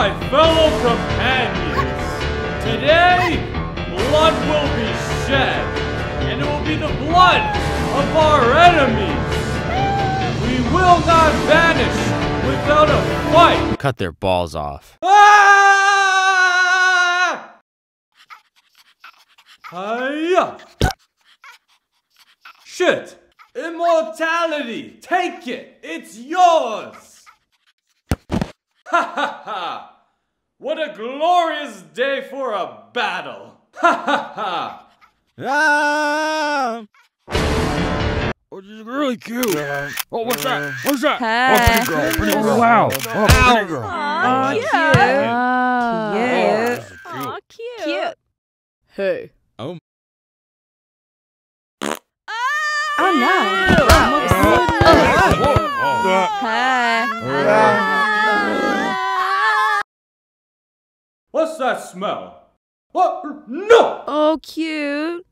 my fellow companions, today, blood will be shed, and it will be the blood of our enemies. We will not vanish without a fight. Cut their balls off. Ah! Hiya! Shit! Immortality! Take it! It's yours! Ha ha ha! What a glorious day for a battle! Ha ha ha! Ah! Oh, this is really cute. Oh, what's that? What's that? Hey. Oh, pretty girl. Pretty girl. Wow. Oh, pretty girl. Aw, cute. Oh, Cute. Cute. Hey. Oh. Oh no. Hey. What's that smell? What? No! Oh, cute.